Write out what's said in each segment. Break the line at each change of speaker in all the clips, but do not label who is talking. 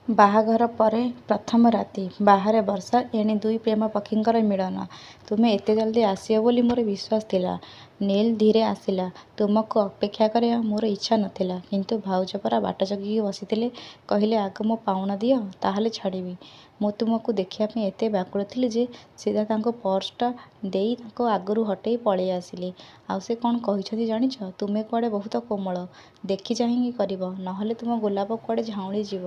ବାହାଘର ପରେ ପ୍ରଥମ ରାତି। ବାହାରେ ବର୍ଷା, ଏଣେ ଦୁଇ ପ୍ରେମ ପକ୍ଷୀଙ୍କର ମିଳନ। ତୁମେ ଏତେ ଜଲଦି ଆସିବ ବୋଲି ମୋର ବିଶ୍ୱାସ ଥିଲା। ନୀଲ ଧୀରେ ଆସିଲା। ତୁମକୁ ଅପେକ୍ଷା କରିବା ମୋର ଇଚ୍ଛା ନଥିଲା। କିନ୍ତୁ ଭାଉଜ ପରା ବାଟ ଜଗିକି ବସିଥିଲେ। କହିଲେ ଆଗ ମୋ ପାଉଣା ଦିଅ, ତାହେଲେ ଛାଡ଼ିବି। ମୁଁ ତୁମକୁ ଦେଖିବା ପାଇଁ ଏତେ ବ୍ୟାକୁଳ ଥିଲି ଯେ ସିଧା ତାଙ୍କୁ ପର୍ସଟା ଦେଇ ତାଙ୍କ ଆଗରୁ ହଟେଇ ପଳେଇ ଆସିଲି। ଆଉ ସେ କ'ଣ କହିଛନ୍ତି ଜାଣିଛ? ତୁମେ କୁଆଡ଼େ ବହୁତ କୋମଳ। ଦେଖି ଚାହିଁକି କରିବ, ନହେଲେ ତୁମ ଗୋଲାପ କୁଆଡ଼େ ଝାଉଁଳି ଯିବ।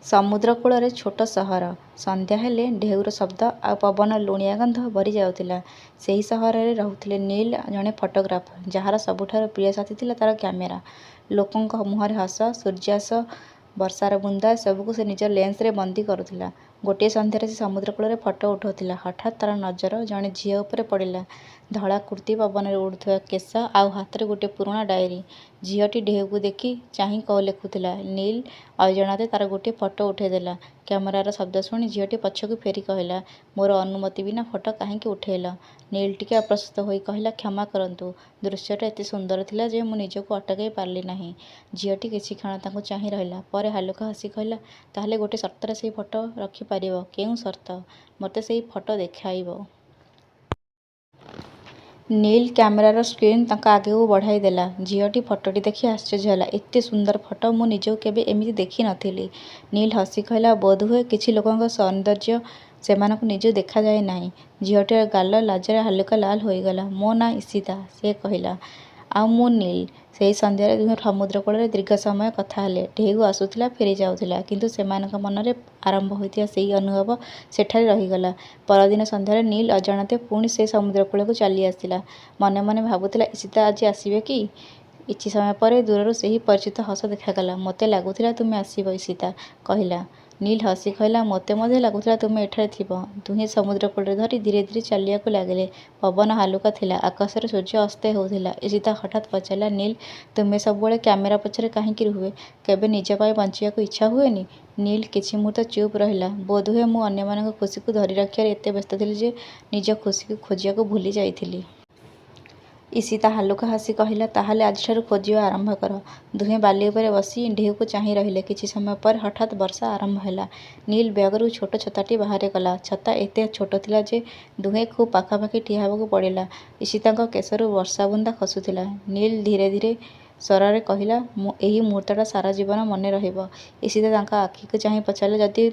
ସମୁଦ୍ର କୂଳରେ ଛୋଟ ସହର। ସନ୍ଧ୍ୟା ହେଲେ ଢେଉର ଶବ୍ଦ ଆଉ ପବନ ଲୁଣିଆ ଗନ୍ଧ ଭରି ଯାଉଥିଲା। ସେହି ସହରରେ ରହୁଥିଲେ ନୀଲ, ଜଣେ ଫଟୋଗ୍ରାଫର, ଯାହାର ସବୁଠାରୁ ପ୍ରିୟ ସାଥୀ ଥିଲା ତା'ର କ୍ୟାମେରା। ଲୋକଙ୍କ ମୁହଁରେ ହସ, ସୂର୍ଯ୍ୟାସ୍ତ, ବର୍ଷାର ବୁନ୍ଦା ସବୁକୁ ସେ ନିଜ ଲେନ୍ସରେ ବନ୍ଦୀ କରୁଥିଲା। ଗୋଟିଏ ସନ୍ଧ୍ୟାରେ ସେ ସମୁଦ୍ର କୂଳରେ ଫଟୋ ଉଠାଉଥିଲା। ହଠାତ୍ ତା'ର ନଜର ଜଣେ ଝିଅ ଉପରେ ପଡ଼ିଲା। ଧଳା କୁର୍ତ୍ତୀ, ପବନରେ ଉଡ଼ୁଥିବା କେଶ ଆଉ ହାତରେ ଗୋଟିଏ ପୁରୁଣା ଡାଏରୀ। ଝିଅଟି ଢେଉକୁ ଦେଖି ଚାହିଁ ଲେଖୁଥିଲା। ନୀଲ ଅଜାଣତରେ ତା'ର ଗୋଟିଏ ଫଟୋ ଉଠାଇଦେଲା। କ୍ୟାମେରାର ଶବ୍ଦ ଶୁଣି ଝିଅଟି ପଛକୁ ଫେରି କହିଲା, ମୋର ଅନୁମତି ବିନା ଫଟୋ କାହିଁକି ଉଠାଇଲ? ନୀଲ ଟିକେ ଅପ୍ରସ୍ତୁତ ହୋଇ କହିଲା, କ୍ଷମା କରନ୍ତୁ, ଦୃଶ୍ୟଟା ଏତେ ସୁନ୍ଦର ଥିଲା ଯେ ମୁଁ ନିଜକୁ ଅଟକାଇ ପାରିଲି ନାହିଁ। ଝିଅଟି କିଛିକ୍ଷଣ ତାଙ୍କୁ ଚାହିଁ ରହିଲା। ପରେ ହାଲୁକା ହସି କହିଲା, ତାହେଲେ ଗୋଟିଏ ସର୍ତ୍ତରେ ସେହି ଫଟୋ ରଖିପାରିବ? କେଉଁ ସର୍ତ୍ତ? ମୋତେ ସେହି ଫଟୋ ଦେଖାଇବ। ନୀଲ କ୍ୟାମେରାର ସ୍କ୍ରିନ୍ ତାଙ୍କ ଆଗକୁ ବଢ଼ାଇ ଦେଲା। ଝିଅଟି ଫଟୋଟି ଦେଖି ଆଶ୍ଚର୍ଯ୍ୟ ହେଲା। ଏତେ ସୁନ୍ଦର ଫଟୋ ମୁଁ ନିଜକୁ କେବେ ଏମିତି ଦେଖି ନଥିଲି। ନୀଲ ହସି କହିଲା, ବୋଧହୁଏ କିଛି ଲୋକଙ୍କ ସୌନ୍ଦର୍ଯ୍ୟ ସେମାନଙ୍କୁ ନିଜକୁ ଦେଖାଯାଏ ନାହିଁ। ଝିଅଟିର ଗାଲ ଲାଜରେ ହାଲୁକା ଲାଲ ହୋଇଗଲା। ମୋ ନାଁ ଇଶିତା, ସେ କହିଲା। ଆଉ ମୁଁ ନୀଲ। ସେହି ସନ୍ଧ୍ୟାରେ ଦୁହେଁ ସମୁଦ୍ର କୂଳରେ ଦୀର୍ଘ ସମୟ କଥା ହେଲେ। ଢେଉ ଆସୁଥିଲା, ଫେରି ଯାଉଥିଲା, କିନ୍ତୁ ସେମାନଙ୍କ ମନରେ ଆରମ୍ଭ ହୋଇଥିବା ସେହି ଅନୁଭବ ସେଠାରେ ରହିଗଲା। ପରଦିନ ସନ୍ଧ୍ୟାରେ ନୀଲ ଅଜାଣତେ ପୁଣି ସେ ସମୁଦ୍ର କୂଳକୁ ଚାଲି ଆସିଲା। ମନେ ମନେ ଭାବୁଥିଲା, ଇଶିତା ଆଜି ଆସିବେ କି? କିଛି ସମୟ ପରେ ଦୂରରୁ ସେହି ପରିଚିତ ହସ ଦେଖାଗଲା। ମୋତେ ଲାଗୁଥିଲା ତୁମେ ଆସିବ, ଇଶିତା କହିଲା। ନୀଲ ହସି କହିଲା, ମୋତେ ମଧ୍ୟ ଲାଗୁଥିଲା ତୁମେ ଏଠାରେ ଥିବ। ଦୁହେଁ ସମୁଦ୍ର କୂଳରେ ଧରି ଧୀରେ ଧୀରେ ଚାଲିବାକୁ ଲାଗିଲେ। ପବନ ହାଲୁକା ଥିଲା। ଆକାଶରେ ସୂର୍ଯ୍ୟ ଅସ୍ତ ହେଉଥିଲା। ଇଶିତା ହଠାତ୍ ପଚାରିଲା, ନୀଲ, ତୁମେ ସବୁବେଳେ କ୍ୟାମେରା ପଛରେ କାହିଁକି ରୁହ? କେବେ ନିଜ ପାଇଁ ବଞ୍ଚିବାକୁ ଇଚ୍ଛା ହୁଏନି? ନୀଲ କିଛି ମୁହୂର୍ତ୍ତ ଚୁପ୍ ରହିଲା। ବୋଧହୁଏ ମୁଁ ଅନ୍ୟମାନଙ୍କ ଖୁସିକୁ ଧରି ରଖିବାରେ ଏତେ ବ୍ୟସ୍ତ ଥିଲି ଯେ ନିଜ ଖୁସିକୁ ଖୋଜିବାକୁ ଭୁଲି ଯାଇଥିଲି। ଇଶିତା ହାଲୁକା ହସି କହିଲା, ତାହେଲେ ଆଜିଠାରୁ ଖୋଜିବା ଆରମ୍ଭ କର। ଦୁହେଁ ବାଲି ଉପରେ ବସି ଢେଉକୁ ଚାହିଁ ରହିଲେ। କିଛି ସମୟ ପରେ ହଠାତ୍ ବର୍ଷା ଆରମ୍ଭ ହେଲା। ନୀଲ ବ୍ୟାଗରୁ ଛୋଟ ଛତାଟି ବାହାର କଲା। ଛତା ଏତେ ଛୋଟ ଥିଲା ଯେ ଦୁହେଁ ଖୁବ୍ ପାଖାପାଖି ଠିଆ ହେବାକୁ ପଡ଼ିଲା। ଇଶିତାଙ୍କ କେଶରୁ ବର୍ଷା ବୁନ୍ଦା ଖସୁଥିଲା। ନୀଲ ଧୀରେ ଧୀରେ ସ୍ୱରରେ କହିଲା, ଏହି ମୁହୂର୍ତ୍ତଟା ସାରା ଜୀବନ ମନେ ରହିବ। ଇଶିତା ତାଙ୍କ ଆଖିକୁ ଚାହିଁ ପଚାରିଲା, ଯଦି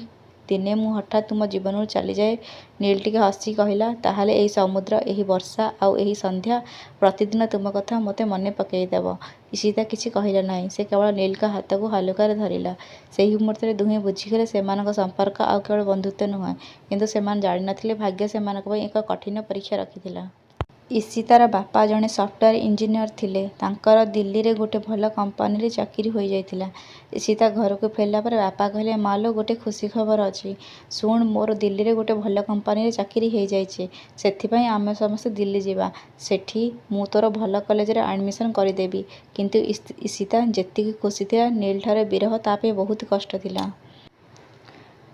ଦିନେ ମୁଁ ହଠାତ୍ ତୁମ ଜୀବନରୁ ଚାଲିଯାଏ? ନୀଲ ଟିକେ ହସି କହିଲା, ତାହେଲେ ଏହି ସମୁଦ୍ର, ଏହି ବର୍ଷା ଆଉ ଏହି ସନ୍ଧ୍ୟା ପ୍ରତିଦିନ ତୁମ କଥା ମୋତେ ମନେ ପକାଇଦେବ। ଇଶିତା କିଛି କହିଲା ନାହିଁ। ସେ କେବଳ ନୀଲଙ୍କ ହାତକୁ ହାଲୁକାରେ ଧରିଲା। ସେହି ମୁହୂର୍ତ୍ତରେ ଦୁହେଁ ବୁଝିଗଲେ ସେମାନଙ୍କ ସମ୍ପର୍କ ଆଉ କେବଳ ବନ୍ଧୁତ୍ୱ ନୁହେଁ, କିନ୍ତୁ ସେମାନେ ଜାଣିନଥିଲେ ଭାଗ୍ୟ ସେମାନଙ୍କ ପାଇଁ ଏକ କଠିନ ପରୀକ୍ଷା ରଖିଥିଲା। ଇଶିତାର ବାପା ଜଣେ ସଫ୍ଟୱେୟାର ଇଞ୍ଜିନିୟର ଥିଲେ। ତାଙ୍କର ଦିଲ୍ଲୀରେ ଗୋଟିଏ ଭଲ କମ୍ପାନୀରେ ଚାକିରି ହୋଇଯାଇଥିଲା। ଇଶିତା ଘରକୁ ଫେରିଲା ପରେ ବାପା କହିଲେ, ମାଲୋ, ଗୋଟିଏ ଖୁସି ଖବର ଅଛି। ଶୁଣ, ମୋର ଦିଲ୍ଲୀରେ ଗୋଟିଏ ଭଲ କମ୍ପାନୀରେ ଚାକିରି ହୋଇଯାଇଛି। ସେଥିପାଇଁ ଆମେ ସମସ୍ତେ ଦିଲ୍ଲୀ ଯିବା। ସେଠି ମୁଁ ତୋର ଭଲ କଲେଜରେ ଆଡମିସନ୍ କରିଦେବି। କିନ୍ତୁ ଇଶିତା ଯେତିକି ଖୁସି ଥିଲା, ନୀଲଠାରୁ ବିରହ ତା ପାଇଁ ବହୁତ କଷ୍ଟ ଥିଲା।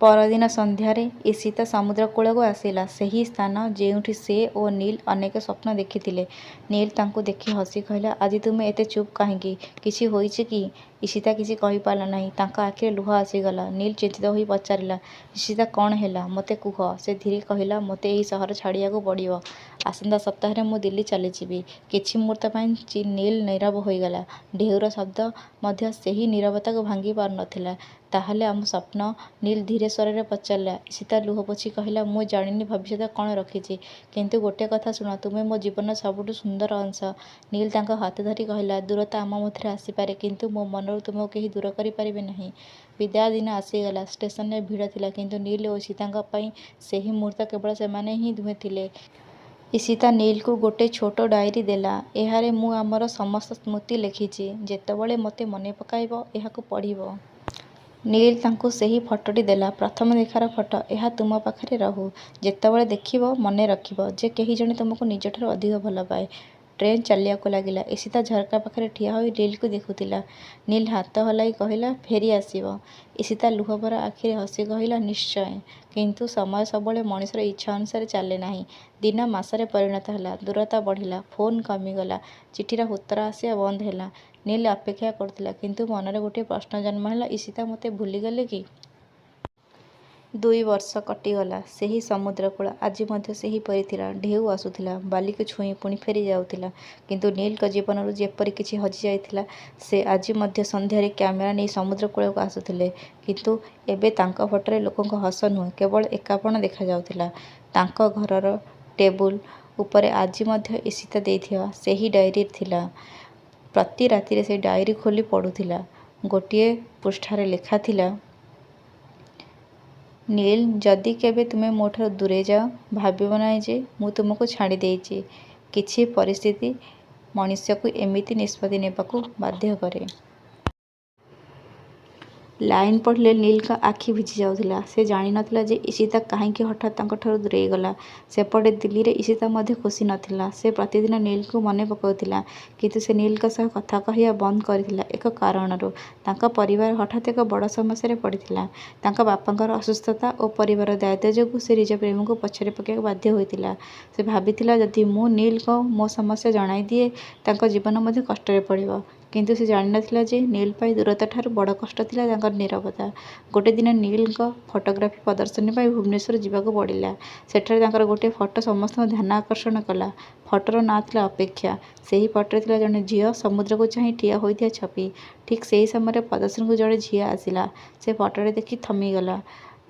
ପରଦିନ ସନ୍ଧ୍ୟାରେ ଇଶିତା ସମୁଦ୍ର କୂଳକୁ ଆସିଲା। ସେହି ସ୍ଥାନ ଯେଉଁଠି ସେ ଓ ନୀଲ ଅନେକ ସ୍ୱପ୍ନ ଦେଖିଥିଲେ। ନୀଲ ତାଙ୍କୁ ଦେଖି ହସି କହିଲା, ଆଜି ତୁମେ ଏତେ ଚୁପ୍ କାହିଁକି? କିଛି ହୋଇଛି କି? ଇଶିତା କିଛି କହିପାରିଲା ନାହିଁ। ତାଙ୍କ ଆଖିରେ ଲୁହ ଆସିଗଲା। ନୀଲ ଚିନ୍ତିତ ହୋଇ ପଚାରିଲା, ଇଶିତା, କ'ଣ ହେଲା? ମୋତେ କୁହ। ସେ ଧୀରେ କହିଲା, ମୋତେ ଏହି ସହର ଛାଡ଼ିବାକୁ ପଡ଼ିବ। ଆସନ୍ତା ସପ୍ତାହରେ ମୁଁ ଦିଲ୍ଲୀ ଚାଲିଯିବି। କିଛି ମୁହୂର୍ତ୍ତ ପାଇଁ ନୀଲ ନୀରବ ହୋଇଗଲା। ଢେଉର ଶବ୍ଦ ମଧ୍ୟ ସେହି ନୀରବତାକୁ ଭାଙ୍ଗି ପାରୁନଥିଲା। ତାହେଲେ ଆମ ସ୍ୱପ୍ନ? ନୀଲ ଧୀର ସ୍ୱରରେ ପଚାରିଲା। ଇଶିତା ଲୁହ ପୋଛି କହିଲା, ମୁଁ ଜାଣିନି ଭବିଷ୍ୟତ କ'ଣ ରଖିଛି, କିନ୍ତୁ ଗୋଟିଏ କଥା ଶୁଣ, ତୁମେ ମୋ ଜୀବନର ସବୁଠୁ ସୁନ୍ଦର ଅଂଶ। ନୀଲ ତାଙ୍କ ହାତ ଧରି କହିଲା, ଦୂରତା ଆମ ମଧ୍ୟରେ ଆସିପାରେ, କିନ୍ତୁ ମୋ ମନରୁ ତୁମକୁ କେହି ଦୂର କରିପାରିବେ ନାହିଁ। ବିଦାୟ ଦିନ ଆସିଗଲା। ଷ୍ଟେସନରେ ଭିଡ଼ ଥିଲା, କିନ୍ତୁ ନୀଲ ଓ ଇଶିତାଙ୍କ ପାଇଁ ସେହି ମୁହୂର୍ତ୍ତ କେବଳ ସେମାନେ ହିଁ ଦୁହେଁ ଥିଲେ। ଇଶିତା ନୀଲକୁ ଗୋଟିଏ ଛୋଟ ଡାଏରୀ ଦେଲା। ଏଠାରେ ମୁଁ ଆମର ସମସ୍ତ ସ୍ମୃତି ଲେଖିଛି। ଯେତେବେଳେ ମୋତେ ମନେ ପକାଇବ, ଏହାକୁ ପଢ଼ିବ। ନୀଲ ତାଙ୍କୁ ସେହି ଫଟୋଟି ଦେଲା। ପ୍ରଥମ ଦେଖାର ଫଟୋ। ଏହା ତୁମ ପାଖରେ ରହୁ। ଯେତେବେଳେ ଦେଖିବ, ମନେ ରଖିବ ଯେ କେହି ଜଣେ ତୁମକୁ ନିଜଠାରୁ ଅଧିକ ଭଲପାଏ। ଟ୍ରେନ୍ ଚାଲିବାକୁ ଲାଗିଲା। ଇଶିତା ଝରକା ପାଖରେ ଠିଆ ହୋଇ ନୀଲକୁ ଦେଖୁଥିଲା। ନୀଲ ହାତ ହଲାଇ କହିଲା, ଫେରି ଆସିବ। ଇଶିତା ଲୁହଭରା ଆଖିରେ ହସି କହିଲା, ନିଶ୍ଚୟ। କିନ୍ତୁ ସମୟ ସବୁବେଳେ ମଣିଷର ଇଚ୍ଛା ଅନୁସାରେ ଚାଲେ ନାହିଁ। ଦିନ ମାସରେ ପରିଣତ ହେଲା। ଦୂରତା ବଢ଼ିଲା। ଫୋନ୍ କମିଗଲା। ଚିଠିର ଉତ୍ତର ଆସିବା ବନ୍ଦ ହେଲା। ନୀଲ ଅପେକ୍ଷା କରୁଥିଲା। କିନ୍ତୁ ମନରେ ଗୋଟିଏ ପ୍ରଶ୍ନ ଜନ୍ମ ହେଲା, ଇଶିତା ମୋତେ ଭୁଲିଗଲେ କି? 2 ବର୍ଷ କଟିଗଲା। ସେହି ସମୁଦ୍ରକୂଳ ଆଜି ମଧ୍ୟ ସେହିପରି ଥିଲା। ଢେଉ ଆସୁଥିଲା, ବାଲିକୁ ଛୁଇଁ ପୁଣି ଫେରି ଯାଉଥିଲା। କିନ୍ତୁ ନୀଲଙ୍କ ଜୀବନରୁ ଯେପରି କିଛି ହଜିଯାଇଥିଲା। ସେ ଆଜି ମଧ୍ୟ ସନ୍ଧ୍ୟାରେ କ୍ୟାମେରା ନେଇ ସମୁଦ୍ରକୂଳକୁ ଆସୁଥିଲେ। କିନ୍ତୁ ଏବେ ତାଙ୍କ ଫଟୋରେ ଲୋକଙ୍କ ହସ ନୁହେଁ, କେବଳ ଏକାପଣ ଦେଖାଯାଉଥିଲା। ତାଙ୍କ ଘରର ଟେବୁଲ ଉପରେ ଆଜି ମଧ୍ୟ ଇଶିତା ଦେଇଥିବା ସେହି ଡାଏରୀ ଥିଲା। ପ୍ରତି ରାତିରେ ସେ ଡାଏରୀ ଖୋଲି ପଢ଼ୁଥିଲା। ଗୋଟିଏ ପୃଷ୍ଠାରେ ଲେଖା ଥିଲା, ନୀଲ, ଯଦି କେବେ ତୁମେ ମୋଠାରୁ ଦୂରେଇ ଯାଅ, ଭାବିବ ନାହିଁ ଯେ ମୁଁ ତୁମକୁ ଛାଡ଼ି ଦେଇଛି। କିଛି ପରିସ୍ଥିତି ମଣିଷକୁ ଏମିତି ନିଷ୍ପତ୍ତି ନେବାକୁ ବାଧ୍ୟ କରେ। ଲାଇନ୍ ପଢ଼ିଲେ ନୀଲଙ୍କ ଆଖି ଭିଜି ଯାଉଥିଲା। ସେ ଜାଣିନଥିଲା ଯେ ଇଶିତା କାହିଁକି ହଠାତ୍ ତାଙ୍କଠାରୁ ଦୂରେଇଗଲା। ସେପଟେ ଦିଲ୍ଲୀରେ ଇଶିତା ମଧ୍ୟ ଖୁସି ନଥିଲା। ସେ ପ୍ରତିଦିନ ନୀଲଙ୍କୁ ମନେ ପକାଉଥିଲା। କିନ୍ତୁ ସେ ନୀଲଙ୍କ ସହ କଥା କହିବା ବନ୍ଦ କରିଥିଲା ଏକ କାରଣରୁ। ତାଙ୍କ ପରିବାର ହଠାତ୍ ଏକ ବଡ଼ ସମସ୍ୟାରେ ପଡ଼ିଥିଲା। ତାଙ୍କ ବାପାଙ୍କର ଅସୁସ୍ଥତା ଓ ପରିବାରର ଦାୟିତ୍ୱ ଯୋଗୁଁ ସେ ନିଜ ପ୍ରେମକୁ ପଛରେ ପକାଇବାକୁ ବାଧ୍ୟ ହୋଇଥିଲା। ସେ ଭାବିଥିଲା, ଯଦି ମୁଁ ନୀଲଙ୍କୁ ମୋ ସମସ୍ୟା ଜଣାଇଦିଏ, ତାଙ୍କ ଜୀବନ ମଧ୍ୟ କଷ୍ଟରେ ପଡ଼ିବ। କିନ୍ତୁ ସେ ଜାଣିନଥିଲା ଯେ ନୀଲ ପାଇଁ ଦୂରତାଠାରୁ ବଡ଼ କଷ୍ଟ ଥିଲା ତାଙ୍କର ନୀରବତା। ଗୋଟିଏ ଦିନ ନୀଲଙ୍କ ଫଟୋଗ୍ରାଫି ପ୍ରଦର୍ଶନୀ ପାଇଁ ଭୁବନେଶ୍ୱର ଯିବାକୁ ପଡ଼ିଲା। ସେଠାରେ ତାଙ୍କର ଗୋଟିଏ ଫଟୋ ସମସ୍ତଙ୍କ ଧ୍ୟାନ ଆକର୍ଷଣ କଲା। ଫଟୋର ନାଁ ଥିଲା ଅପେକ୍ଷା। ସେହି ଫଟୋରେ ଥିଲା ଜଣେ ଝିଅ ସମୁଦ୍ରକୁ ଚାହିଁ ଠିଆ ହୋଇଥିବା ଛବି। ଠିକ୍ ସେହି ସମୟରେ ପ୍ରଦର୍ଶନୀକୁ ଜଣେ ଝିଅ ଆସିଲା। ସେ ଫଟୋଟି ଦେଖି ଥମିଗଲା।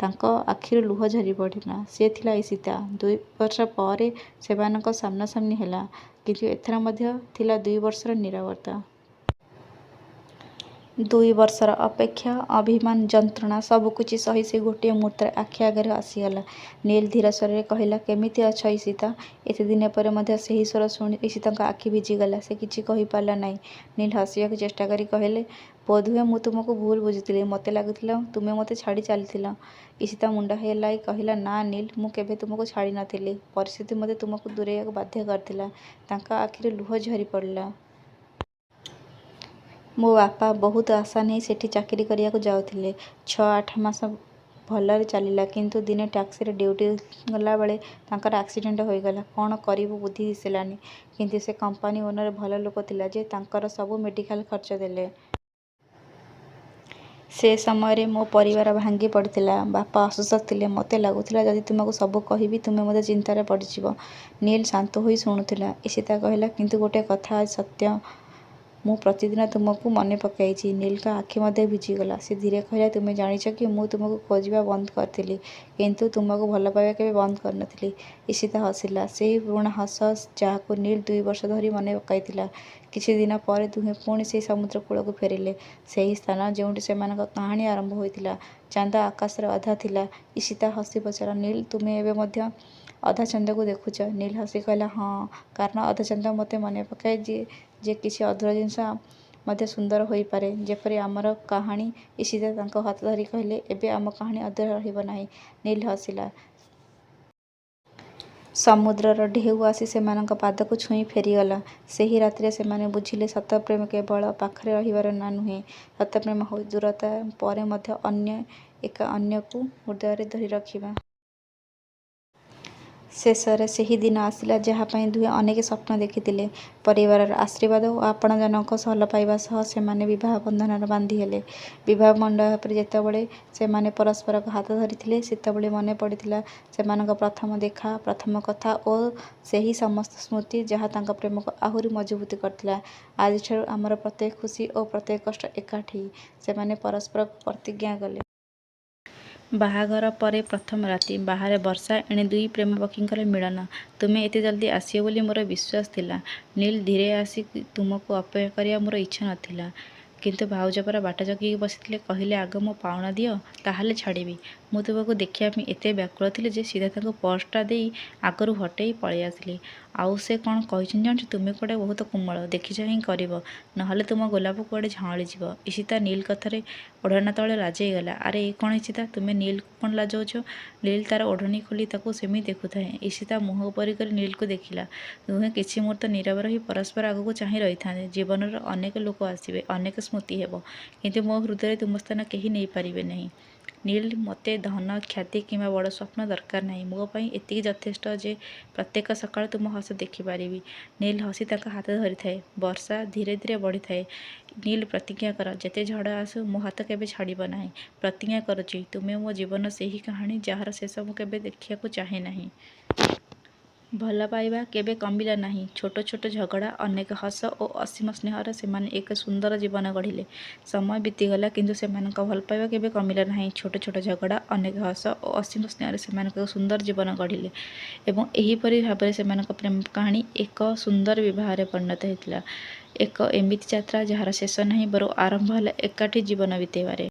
ତାଙ୍କ ଆଖିରୁ ଲୁହ ଝରିପଡ଼ିଲା। ସେ ଥିଲା ଇଶିତା। 2 ବର୍ଷ ପରେ ସେମାନଙ୍କ ସାମ୍ନାସାମ୍ନି ହେଲା। କିନ୍ତୁ ଏଥର ମଧ୍ୟ ଥିଲା 2 ବର୍ଷର ନୀରବତା। 2 ବର୍ଷର ଅପେକ୍ଷା, ଅଭିମାନ, ଯନ୍ତ୍ରଣା ସବୁକିଛି ସହି ସେ ଗୋଟିଏ ମୁହୂର୍ତ୍ତରେ ଆଖି ଆଗରେ ଆସିଗଲା। ନୀଲ ଧୀର ସ୍ୱରରେ କହିଲା, କେମିତି ଅଛ ଇଶିତା? ଏତେ ଦିନ ପରେ ମଧ୍ୟ ସେହି ସ୍ୱର ଶୁଣି ଇଶିତାଙ୍କ ଆଖି ଭିଜିଗଲା। ସେ କିଛି କହିପାରିଲା ନାହିଁ। ନୀଲ ହସିବାକୁ ଚେଷ୍ଟା କରି କହିଲେ, ବୋଧହୁଏ ମୁଁ ତୁମକୁ ଭୁଲ ବୁଝିଥିଲି। ମୋତେ ଲାଗୁଥିଲା ତୁମେ ମୋତେ ଛାଡ଼ି ଚାଲିଥିଲ। ଇଶିତା ମୁଣ୍ଡ ହଲାଇ କହିଲା, ନା ନୀଲ, ମୁଁ କେବେ ତୁମକୁ ଛାଡ଼ି ନଥିଲି। ପରିସ୍ଥିତି ମୋତେ ତୁମକୁ ଦୂରେଇବାକୁ ବାଧ୍ୟ କରିଥିଲା। ତାଙ୍କ ଆଖିରୁ ଲୁହ ଝରିପଡ଼ିଲା। ମୋ ବାପା ବହୁତ ଆଶା ନେଇ ସେଠି ଚାକିରି କରିବାକୁ ଯାଉଥିଲେ। 6-8 ମାସ ଭଲରେ ଚାଲିଲା। କିନ୍ତୁ ଦିନେ ଟ୍ୟାକ୍ସିରେ ଡ୍ୟୁଟି ଗଲାବେଳେ ତାଙ୍କର ଆକ୍ସିଡେଣ୍ଟ ହୋଇଗଲା। କ'ଣ କରିବୁ ବୁଦ୍ଧି ଦିଶିଲାନି। କିନ୍ତୁ ସେ କମ୍ପାନୀ ଓନର ଭଲ ଲୋକ ଥିଲା ଯେ ତାଙ୍କର ସବୁ ମେଡିକାଲ ଖର୍ଚ୍ଚ ଦେଲେ। ସେ ସମୟରେ ମୋ ପରିବାର ଭାଙ୍ଗି ପଡ଼ିଥିଲା। ବାପା ଅସୁସ୍ଥ ଥିଲେ। ମୋତେ ଲାଗୁଥିଲା ଯଦି ତୁମକୁ ସବୁ କହିବି, ତୁମେ ମଧ୍ୟ ଚିନ୍ତାରେ ପଡ଼ିଯିବ। ନୀଲ ଶାନ୍ତ ହୋଇ ଶୁଣୁଥିଲା। ଇଶିତା କହିଲା, କିନ୍ତୁ ଗୋଟିଏ କଥା ଆଜି ସତ୍ୟ, ମୁଁ ପ୍ରତିଦିନ ତୁମକୁ ମନେ ପକାଇଛି। ନୀଲଙ୍କ ଆଖି ମଧ୍ୟ ଭିଜିଗଲା। ସେ ଧୀରେ କହିଲା, ତୁମେ ଜାଣିଛ କି, ମୁଁ ତୁମକୁ ଖୋଜିବା ବନ୍ଦ କରିଥିଲି, କିନ୍ତୁ ତୁମକୁ ଭଲ ପାଇବା କେବେ ବନ୍ଦ କରିନଥିଲି। ଇଶିତା ହସିଲା। ସେହି ପୁରୁଣା ହସ, ଯାହାକୁ ନୀଲ 2 ବର୍ଷ ଧରି ମନେ ପକାଇଥିଲା। କିଛି ଦିନ ପରେ ଦୁହେଁ ପୁଣି ସେହି ସମୁଦ୍ର କୂଳକୁ ଫେରିଲେ। ସେହି ସ୍ଥାନ ଯେଉଁଠି ସେମାନଙ୍କ କାହାଣୀ ଆରମ୍ଭ ହୋଇଥିଲା। ଚାନ୍ଦ ଆକାଶରେ ଅଧା ଥିଲା। ଇଶିତା ହସି ପଚାରିଲା, ନୀଲ, ତୁମେ ଏବେ ମଧ୍ୟ ଅଧା ଚାନ୍ଦକୁ ଦେଖୁଛ? ନୀଲ ହସି କହିଲା, ହଁ, କାରଣ ଅଧା ଚାନ୍ଦ ମୋତେ ମନେ ପକାଏ ଯେ କିଛି ଅଧୁରା ଜିନିଷ ମଧ୍ୟ ସୁନ୍ଦର ହୋଇପାରେ, ଯେପରି ଆମର କାହାଣୀ। ଇଶିତା ତାଙ୍କ ହାତ ଧରି କହିଲେ, ଏବେ ଆମ କାହାଣୀ ଅଧୁରା ରହିବ ନାହିଁ। ନୀଲ ହସିଲା। ସମୁଦ୍ରର ଢେଉ ଆସି ସେମାନଙ୍କ ପାଦକୁ ଛୁଇଁ ଫେରିଗଲା। ସେହି ରାତିରେ ସେମାନେ ବୁଝିଲେ, ସତ ପ୍ରେମ କେବଳ ପାଖରେ ରହିବାର ନାଁ ନୁହେଁ। ସତ ପ୍ରେମ ହେଉଛି ଦୂରତା ପରେ ମଧ୍ୟ ଏକା ଅନ୍ୟକୁ ହୃଦୟରେ ଧରି ରଖିବା। ଶେଷରେ ସେହି ଦିନ ଆସିଲା, ଯାହା ପାଇଁ ଦୁହେଁ ଅନେକ ସ୍ୱପ୍ନ ଦେଖିଥିଲେ। ପରିବାରର ଆଶୀର୍ବାଦ ଓ ଆପଣାଜନଙ୍କ ଭଲ ପାଇବା ସହ ସେମାନେ ବିବାହ ବନ୍ଧନରେ ବାନ୍ଧି ହେଲେ। ବିବାହ ମଣ୍ଡପରେ ଯେତେବେଳେ ସେମାନେ ପରସ୍ପରଙ୍କ ହାତ ଧରିଥିଲେ, ସେତେବେଳେ ମନେ ପଡ଼ିଥିଲା ସେମାନଙ୍କ ପ୍ରଥମ ଦେଖା, ପ୍ରଥମ କଥା ଓ ସେହି ସମସ୍ତ ସ୍ମୃତି, ଯାହା ତାଙ୍କ ପ୍ରେମକୁ ଆହୁରି ମଜବୁତ କରିଥିଲା। ଆଜିଠାରୁ ଆମର ପ୍ରତ୍ୟେକ ଖୁସି ଓ ପ୍ରତ୍ୟେକ କଷ୍ଟ ଏକାଠି, ସେମାନେ ପରସ୍ପରକୁ ପ୍ରତିଜ୍ଞା କଲେ। ବାହାଘର ପରେ ପ୍ରଥମ ରାତି। ବାହାରେ ବର୍ଷା, ଏଣେ 2 ପ୍ରେମ ପକ୍ଷୀଙ୍କର ମିଳନ। ତୁମେ ଏତେ ଜଲଦି ଆସିବ ବୋଲି ମୋର ବିଶ୍ୱାସ ଥିଲା। ନୀଲ, ଧୀରେ ଆସି ତୁମକୁ ଅପେକ୍ଷା କରିବା ମୋର ଇଚ୍ଛା ନଥିଲା। କିନ୍ତୁ ଭାଉଜ ପରା ବାଟ ଜଗିକି ବସିଥିଲେ। କହିଲେ, ଆଗ ମୋ ପାଉଣା ଦିଅ, ତାହାହେଲେ ଛାଡ଼ିବି। ମୁଁ ତୁମକୁ ଦେଖିବା ପାଇଁ ଏତେ ବ୍ୟାକୁଳ ଥିଲି ଯେ ସିଧା ତାଙ୍କୁ ପର୍ସଟା ଦେଇ ଆଗରୁ ହଟେଇ ପଳେଇ ଆସିଲି। ଆଉ ସେ କ'ଣ କହିଛନ୍ତି ଜାଣିଛୁ? ତୁମେ କୁଆଡ଼େ ବହୁତ କୋମଳ, ଦେଖିଛ ହିଁ କରିବ, ନହେଲେ ତୁମ ଗୋଲାପ କୁଆଡ଼େ ଝାଉଁଳିଯିବ। ଇଶିତା ନୀଲ କଥାରେ ଓଢ଼ଣା ତଳେ ଲାଜେଇଗଲା। ଆରେ ଏ କ'ଣ ଇଶିତା, ତୁମେ ନୀଲକୁ କ'ଣ ଲାଜଉଛ? ନୀଲ ତା'ର ଓଢ଼ଣୀ ଖୋଲି ତାକୁ ସେମିତି ଦେଖୁଥାଏ। ଇଶିତା ମୁହଁ ଉପରି କରି ନୀଲକୁ ଦେଖିଲା। ଦୁହେଁ କିଛି ମୁହୂର୍ତ୍ତ ନୀରବ ରହି ପରସ୍ପର ଆଗକୁ ଚାହିଁ ରହିଥାନ୍ତି। ଜୀବନରେ ଅନେକ ଲୋକ ଆସିବେ, ଅନେକ ସ୍ମୃତି ହେବ, କିନ୍ତୁ ମୋ ହୃଦୟରେ ତୁମ ସ୍ଥାନ କେହି ନେଇପାରିବେ ନାହିଁ। ନୀଲ, ମୋତେ ଧନ, ଖ୍ୟାତି କିମ୍ବା ବଡ଼ ସ୍ୱପ୍ନ ଦରକାର ନାହିଁ। ମୋ ପାଇଁ ଏତିକି ଯଥେଷ୍ଟ ଯେ ପ୍ରତ୍ୟେକ ସକାଳୁ ତୁମ ହସ ଦେଖିପାରିବି। ନୀଲ ହସି ତାଙ୍କ ହାତ ଧରିଥାଏ। ବର୍ଷା ଧୀରେ ଧୀରେ ବଢ଼ିଥାଏ। ନୀଲ, ପ୍ରତିଜ୍ଞା କର, ଯେତେ ଝଡ଼ ଆସୁ ମୋ ହାତ କେବେ ଛାଡ଼ିବ ନାହିଁ। ପ୍ରତିଜ୍ଞା କରୁଛି, ତୁମେ ମୋ ଜୀବନର ସେହି କାହାଣୀ ଯାହାର ଶେଷ ମୁଁ କେବେ ଦେଖିବାକୁ ଚାହେଁ ନାହିଁ। ଭଲ ପାଇବା କେବେ କମିଲା ନାହିଁ। ଛୋଟ ଛୋଟ ଝଗଡ଼ା, ଅନେକ ହସ ଓ ଅସୀମ ସ୍ନେହରେ ସେମାନେ ଏକ ସୁନ୍ଦର ଜୀବନ ଗଢ଼ିଲେ। ସମୟ ବିତିଗଲା, କିନ୍ତୁ ସେମାନଙ୍କ ଭଲ ପାଇବା କେବେ କମିଲା ନାହିଁ। ଛୋଟ ଛୋଟ ଝଗଡ଼ା, ଅନେକ ହସ ଓ ଅସୀମ ସ୍ନେହରେ ସେମାନଙ୍କ ଏକ ସୁନ୍ଦର ଜୀବନ ଗଢ଼ିଲେ ଏବଂ ଏହିପରି ଭାବରେ ସେମାନଙ୍କ ପ୍ରେମ କାହାଣୀ ଏକ ସୁନ୍ଦର ବିବାହରେ ପରିଣତ ହୋଇଥିଲା। ଏକ ଏମିତି ଯାତ୍ରା ଯାହାର ଶେଷ ନାହିଁ, ବରଂ ଆରମ୍ଭ ହେଲା ଏକାଠି ଜୀବନ ବିତେଇବାରେ।